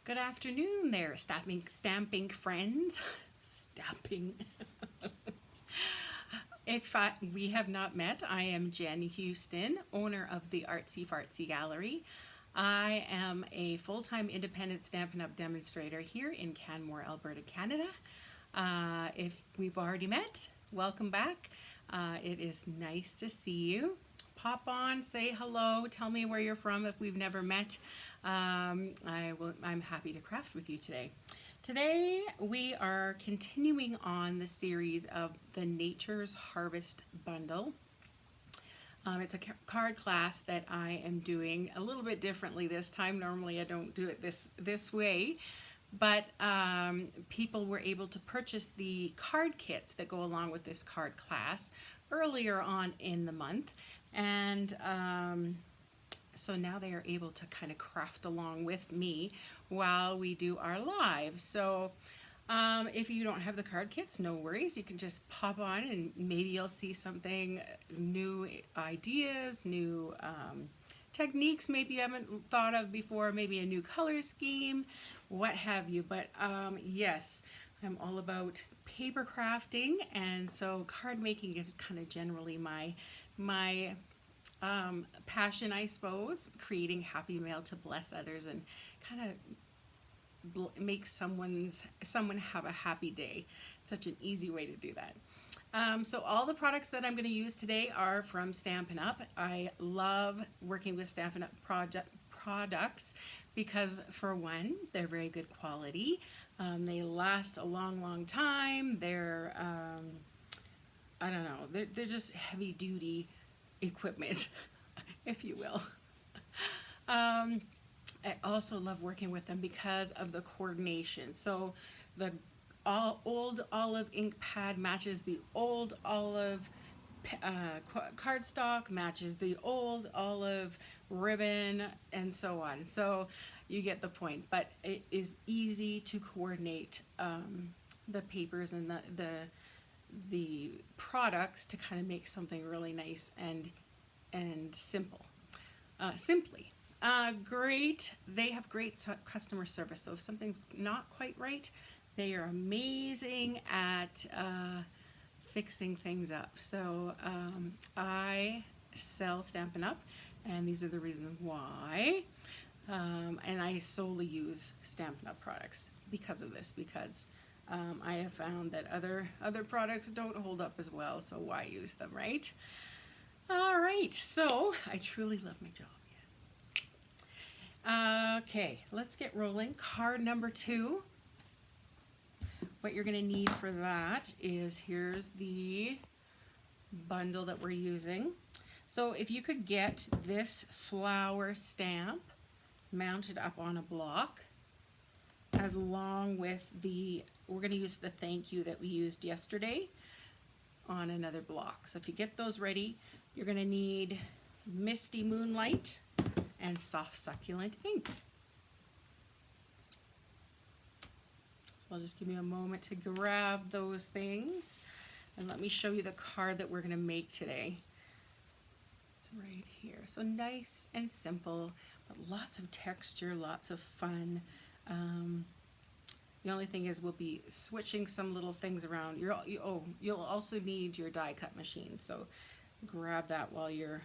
Good afternoon there, stamping friends. Stamping. If we have not met, I am Jen Houston, owner of the Artsy Fartsy Gallery. I am a full-time independent Stampin' Up! Demonstrator here in Canmore, Alberta, Canada. If we've already met, welcome back. It is nice to see you. Pop on, say hello, tell me where you're from if we've never met. I'm happy to craft with you today. Today we are continuing on the series of the Nature's Harvest Bundle. It's a card class that I am doing a little bit differently this time. Normally I don't do it this way, but people were able to purchase the card kits that go along with this card class earlier on in the month, and so now they are able to kind of craft along with me while we do our live. So if you don't have the card kits, no worries. You can just pop on and maybe you'll see something, new ideas, new techniques maybe you haven't thought of before, maybe a new color scheme, what have you. But yes, I'm all about paper crafting, and so card making is kind of generally my passion, I suppose. Creating happy mail to bless others and kind of make someone have a happy day. It's such an easy way to do that. So all the products that I'm going to use today are from Stampin' Up! I love working with Stampin' Up! Products because, for one, they're very good quality. They last a long time. They're I don't know, they're just heavy duty equipment, if you will. I also love working with them because of the coordination. So the old olive ink pad matches the old olive cardstock, matches the old olive ribbon, and so on. So you get the point, but it is easy to coordinate the papers and the products to kind of make something really nice and simple. Simply. Great. They have great customer service. So if something's not quite right, they are amazing at fixing things up. So I sell Stampin' Up! And these are the reasons why. And I solely use Stampin' Up! Products because of this, because I have found that other products don't hold up as well, so why use them, right? All right, so I truly love my job, yes. Okay, let's get rolling. Card number 2. What you're going to need for that is, here's the bundle that we're using. So if you could get this flower stamp mounted up on a block, along with we're going to use the thank you that we used yesterday on another block. So if you get those ready, you're going to need Misty Moonlight and Soft Succulent ink. So I'll just give you a moment to grab those things, and let me show you the card that we're going to make today. It's right here. So nice and simple, but lots of texture, lots of fun. The only thing is we'll be switching some little things around. You'll also need your die cut machine, so grab that while you're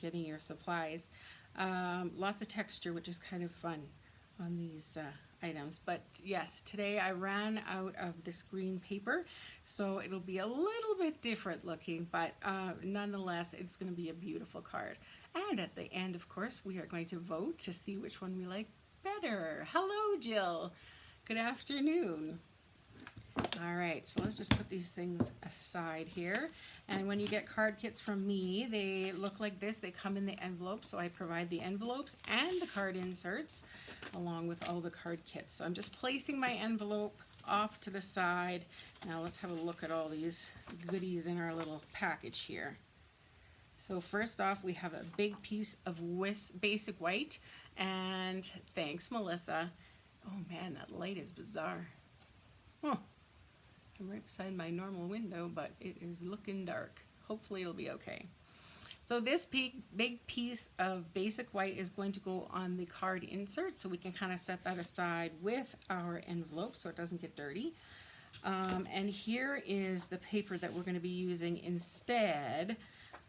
getting your supplies. Lots of texture, which is kind of fun on these items. But yes, today I ran out of this green paper, so it'll be a little bit different looking, but nonetheless, it's going to be a beautiful card. And at the end, of course, we are going to vote to see which one we like better. Hello, Jill. Good afternoon. All right, so let's just put these things aside here. And when you get card kits from me, they look like this. They come in the envelope, so I provide the envelopes and the card inserts along with all the card kits. So I'm just placing my envelope off to the side. Now let's have a look at all these goodies in our little package here. So first off, we have a big piece of basic white, and thanks, Melissa. Oh man, that light is bizarre. Oh, I'm right beside my normal window, but it is looking dark. Hopefully it'll be okay. So this big piece of basic white is going to go on the card insert, so we can kind of set that aside with our envelope so it doesn't get dirty. And here is the paper that we're going to be using instead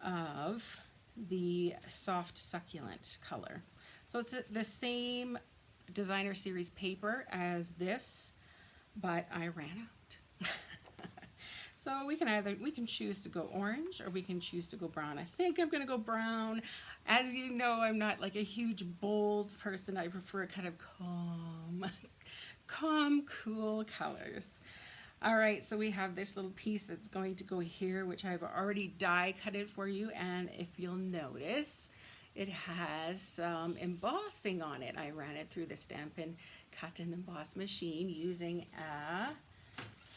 of the soft succulent color. So it's the same designer series paper as this, but I ran out. So we can choose to go orange or we can choose to go brown. I think I'm gonna go brown. As you know, I'm not like a huge bold person. I prefer kind of calm, cool colors. All right, so we have this little piece that's going to go here, which I've already die cut it for you. And if you'll notice, it has some embossing on it. I ran it through the Stampin' Cut and Emboss machine using a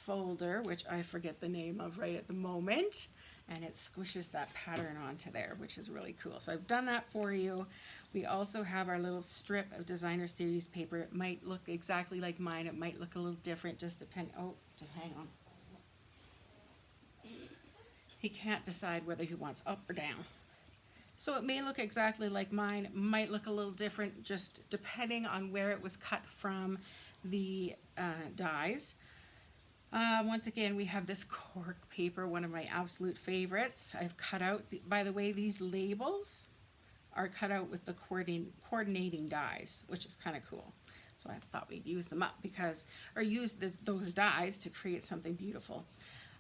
folder, which I forget the name of right at the moment, and it squishes that pattern onto there, which is really cool. So I've done that for you. We also have our little strip of designer series paper. It might look exactly like mine. It might look a little different, just depending. Oh, hang on. He can't decide whether he wants up or down. So it may look exactly like mine. It might look a little different, just depending on where it was cut from the dies. Once again, we have this cork paper, one of my absolute favorites. I've cut out, by the way, these labels are cut out with the coordinating dies, which is kind of cool. So I thought we'd use them up use those dies to create something beautiful.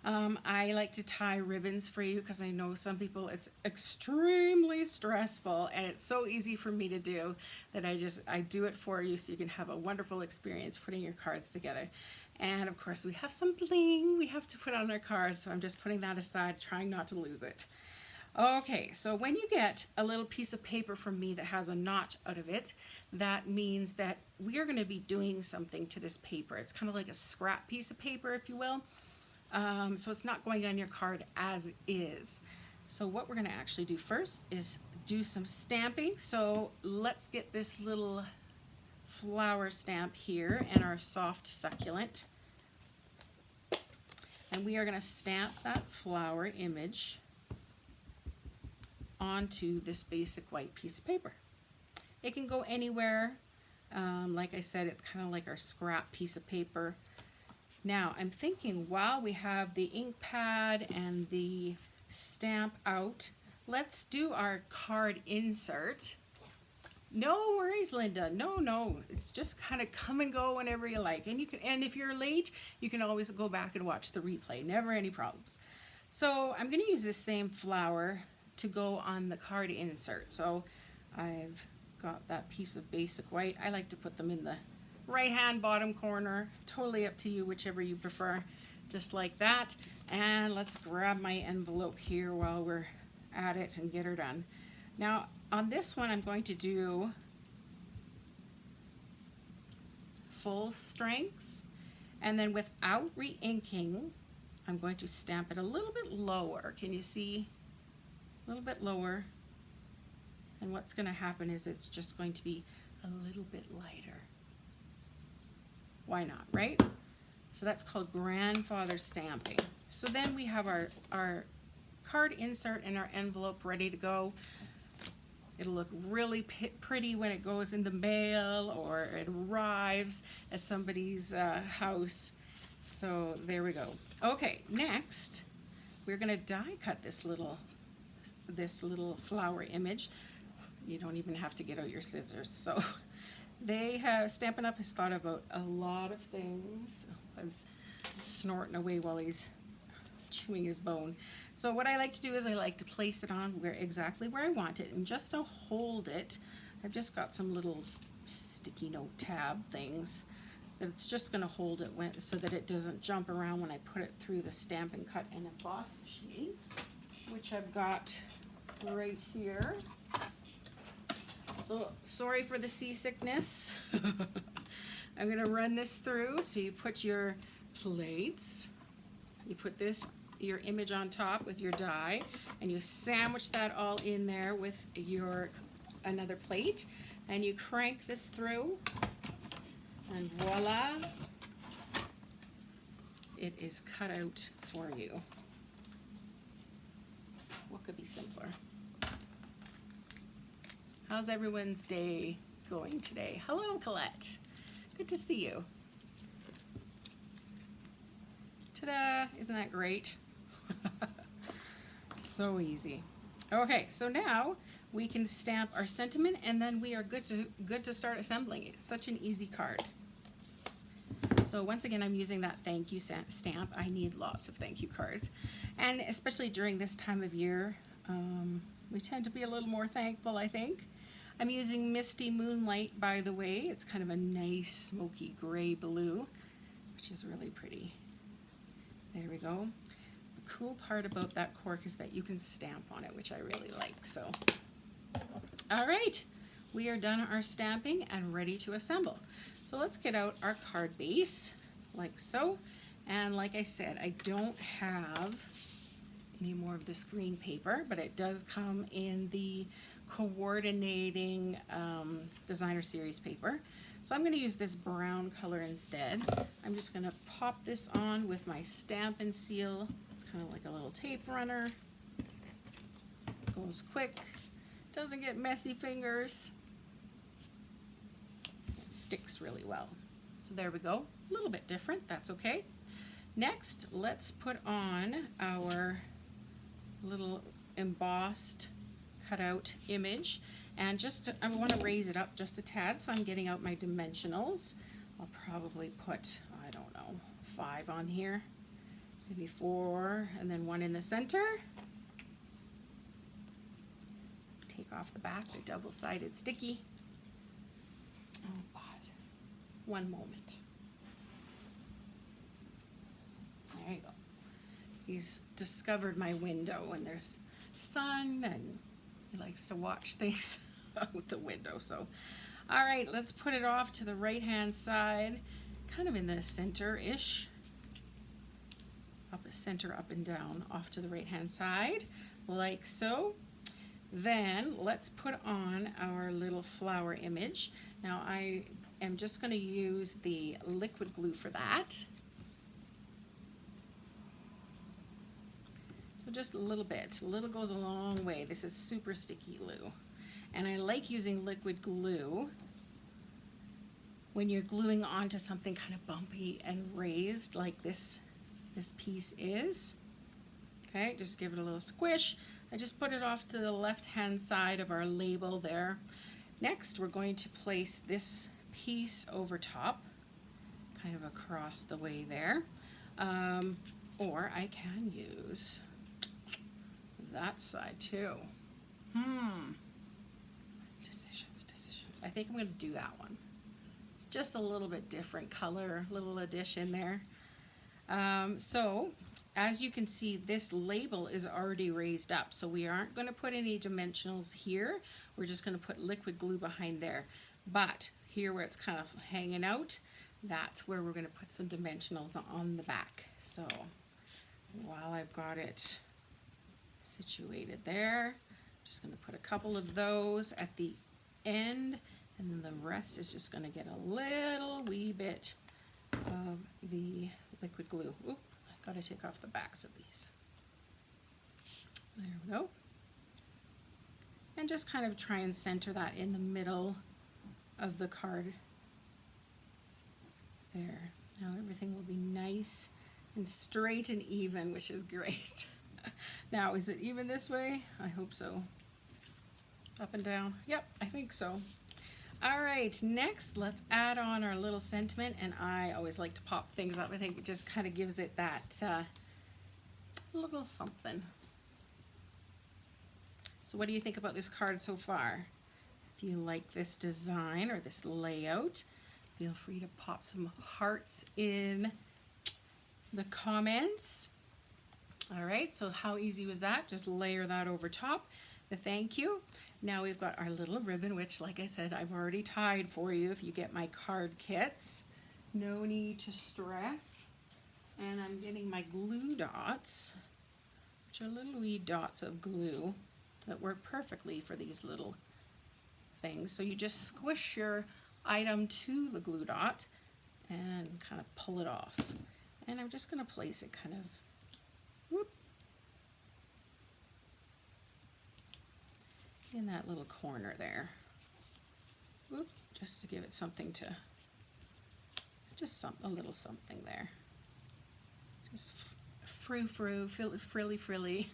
I like to tie ribbons for you because I know some people it's extremely stressful, and it's so easy for me to do that I do it for you so you can have a wonderful experience putting your cards together. And of course we have some bling we have to put on our cards, so I'm just putting that aside, trying not to lose it. Okay, so when you get a little piece of paper from me that has a notch out of it, that means that we are going to be doing something to this paper. It's kind of like a scrap piece of paper, if you will. So it's not going on your card as is. So what we're going to actually do first is do some stamping. So let's get this little flower stamp here and our soft succulent. And we are going to stamp that flower image onto this basic white piece of paper. It can go anywhere. Like I said, it's kind of like our scrap piece of paper. Now I'm thinking while we have the ink pad and the stamp out, let's do our card insert. No worries, Linda. No, it's just kind of come and go whenever you like. And if you're late, you can always go back and watch the replay. Never any problems. So I'm going to use this same flower to go on the card insert. So I've got that piece of basic white. I like to put them in the right hand bottom corner. Totally up to you, whichever you prefer. Just like that. And let's grab my envelope here while we're at it and get her done. Now on this one I'm going to do full strength, and then without re-inking I'm going to stamp it a little bit lower. Can you see? A little bit lower. And what's going to happen is it's just going to be a little bit lighter. Why not, right? So that's called grandfather stamping. So then we have our card insert and our envelope ready to go. It'll look really pretty when it goes in the mail or it arrives at somebody's house. So there we go. Okay, next we're going to die cut this little flower image. You don't even have to get out your scissors. So Stampin' Up! Has thought about a lot of things. I was snorting away while he's chewing his bone. So what I like to do is I like to place it on exactly where I want it, and just to hold it, I've just got some little sticky note tab things that it's just going to hold it so that it doesn't jump around when I put it through the Stampin' Cut and Emboss machine, which I've got right here. So sorry for the seasickness. I'm going to run this through. So you put your plates, you put your image on top with your die, and you sandwich that all in there with another plate, and you crank this through, and voila, it is cut out for you. What could be simpler? How's everyone's day going today? Hello, Colette. Good to see you. Ta-da! Isn't that great? So easy. Okay, so now we can stamp our sentiment, and then we are good to start assembling. It's such an easy card. So once again, I'm using that thank you stamp. I need lots of thank you cards, and especially during this time of year, we tend to be a little more thankful, I think. I'm using Misty Moonlight, by the way. It's kind of a nice smoky gray blue, which is really pretty. There we go. The cool part about that cork is that you can stamp on it, which I really like. So, all right, we are done our stamping and ready to assemble. So let's get out our card base, like so. And like I said, I don't have any more of this green paper, but it does come in the coordinating designer series paper. So I'm going to use this brown color instead. I'm just going to pop this on with my stamp and seal. It's kind of like a little tape runner. Goes quick, doesn't get messy fingers. It sticks really well. So there we go. A little bit different, that's okay. Next, let's put on our little embossed cutout image, and I want to raise it up just a tad, so I'm getting out my dimensionals. I'll probably put, I don't know, 5 on here, maybe 4, and then 1 in the center. Take off the back, the double-sided sticky. Oh, but one moment. There you go. He's discovered my window, and there's sun, and he likes to watch things out the window. So, all right, let's put it off to the right-hand side, kind of in the center-ish. Center up and down, off to the right-hand side, like so. Then let's put on our little flower image. Now I am just going to use the liquid glue for that. So just a little bit. A little goes a long way. This is super sticky glue. And I like using liquid glue when you're gluing onto something kind of bumpy and raised like this piece is. Okay, just give it a little squish. I just put it off to the left-hand side of our label there. Next, we're going to place this piece over top, kind of across the way there. Or I can use that side too. Decisions. I think I'm going to do that one. It's just a little bit different color, little addition there. So as you can see, this label is already raised up, so we aren't going to put any dimensionals here. We're just going to put liquid glue behind there. But here where it's kind of hanging out, that's where we're going to put some dimensionals on the back. So while I've got it situated there, I'm just going to put a couple of those at the end, and then the rest is just going to get a little wee bit of the liquid glue. Oop, I've got to take off the backs of these. There we go. And just kind of try and center that in the middle of the card. There. Now everything will be nice and straight and even, which is great. Now, is it even this way? I hope so. Up and down? Yep, I think so. All right, next let's add on our little sentiment, and I always like to pop things up. I think it just kind of gives it that little something. So what do you think about this card so far? If you like this design or this layout, feel free to pop some hearts in the comments. All right, so how easy was that? Just layer that over top, the thank you. Now we've got our little ribbon, which, like I said, I've already tied for you if you get my card kits. No need to stress. And I'm getting my glue dots, which are little wee dots of glue that work perfectly for these little things. So you just squish your item to the glue dot and kind of pull it off. And I'm just going to place it kind of whoop, in that little corner there. Whoop, just to give it something to, just a little something there. Just frou-frou, frilly.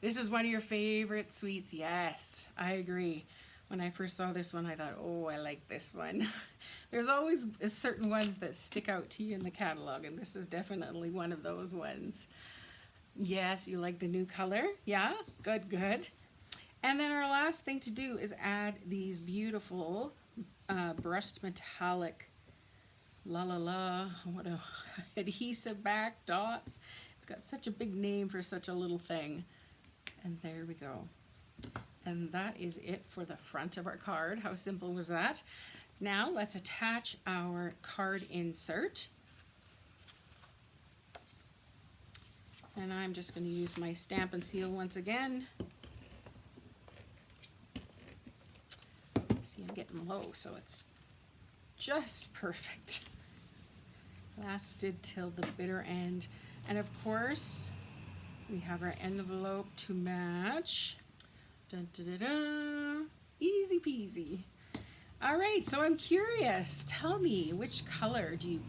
This is one of your favorite sweets. Yes, I agree. When I first saw this one, I thought, oh, I like this one. There's always certain ones that stick out to you in the catalog, and this is definitely one of those ones. Yes, you like the new color? Yeah, good, good. And then our last thing to do is add these beautiful brushed metallic what a adhesive back dots. It's got such a big name for such a little thing. And there we go. And that is it for the front of our card. How simple was that? Now let's attach our card insert. And I'm just going to use my stamp and seal once again. See, I'm getting low, so it's just perfect. Lasted till the bitter end. And of course, we have our envelope to match. Dun, dun, dun, dun. Easy peasy. All right, so I'm curious. Tell me, which color do you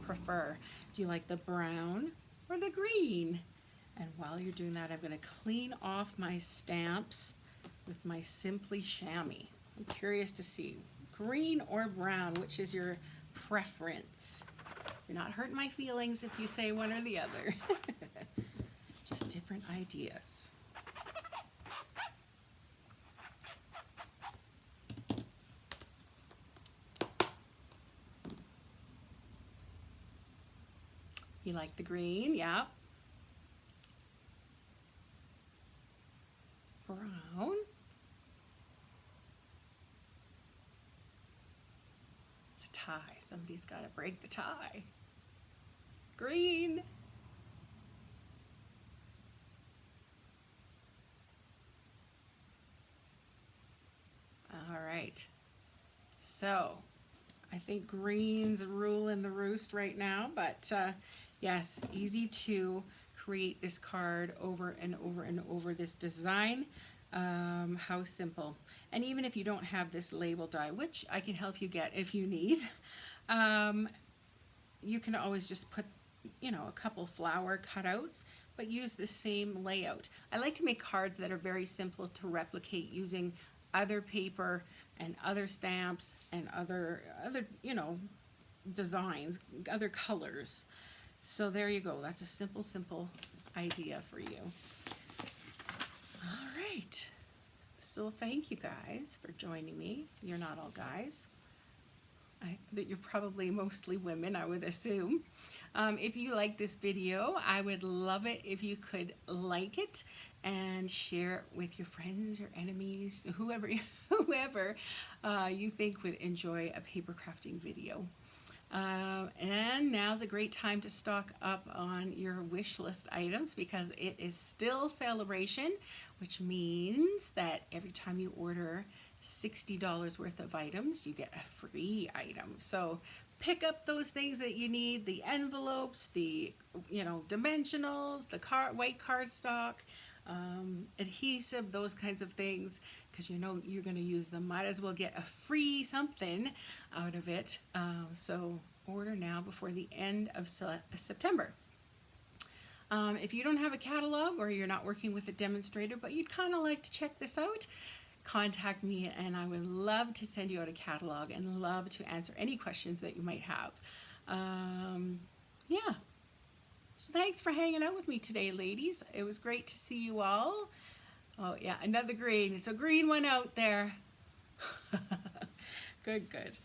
prefer? Do you like the brown or the green? And while you're doing that, I'm going to clean off my stamps with my Simply Chamois. I'm curious to see, green or brown, which is your preference? You're not hurting my feelings if you say one or the other. Just different ideas. You like the green? Yeah. Brown. It's a tie. Somebody's got to break the tie. Green. All right. So I think green's ruling the roost right now, but yes, easy to create this card over and over and over this design. How simple. And even if you don't have this label die, which I can help you get if you need, you can always just put, you know, a couple flower cutouts, but use the same layout. I like to make cards that are very simple to replicate using other paper and other stamps and other you know, designs, other colors. So there you go. That's a simple idea for you. All right. So thank you guys for joining me. You're not all guys. That you're probably mostly women, I would assume. If you like this video, I would love it if you could like it and share it with your friends, your enemies, whoever you think would enjoy a paper crafting video. And now's a great time to stock up on your wish list items because it is still celebration, which means that every time you order $60 worth of items, you get a free item. So pick up those things that you need, the envelopes, the dimensionals, the white cardstock, adhesive, those kinds of things, because you know you're going to use them. Might as well get a free something out of it. So order now before the end of September. If you don't have a catalog or you're not working with a demonstrator, but you'd kind of like to check this out, contact me and I would love to send you out a catalog and love to answer any questions that you might have. Yeah. So thanks for hanging out with me today, ladies. It was great to see you all. Oh yeah, another green. It's a green one out there. Good.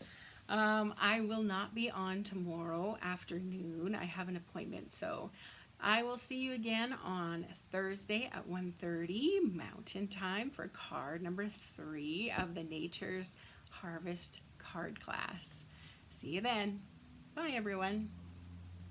I will not be on tomorrow afternoon. I have an appointment, so I will see you again on Thursday at 1:30 Mountain Time for card number 3 of the Nature's Harvest card class. See you then. Bye, everyone.